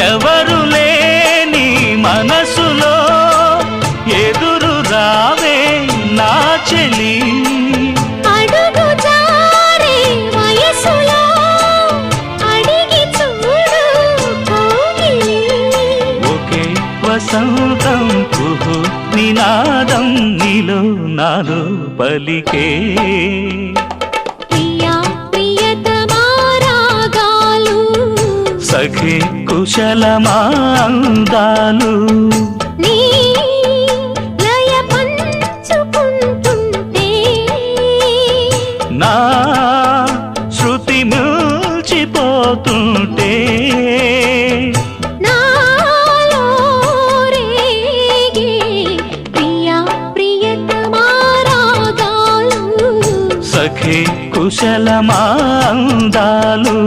ఎవరు లేని మనసులో ఎదురు రావే నా చెలి అడుగు జారే వయసులో అడిగి చూడు కోగిలి ఒకే వసంతం కుహు నినాదం నీలో నాలో పలికే ప్రియా ప్రియతమా రాగాలు సఖి కుశలమా అందాలు నీ లయ పంచుకుంటుంటే నా శృతి మిల్చిపోతుంటే నాలో రేగే ప్రియా ప్రియతమా రాగాలు సఖి కుశలమా అందాలు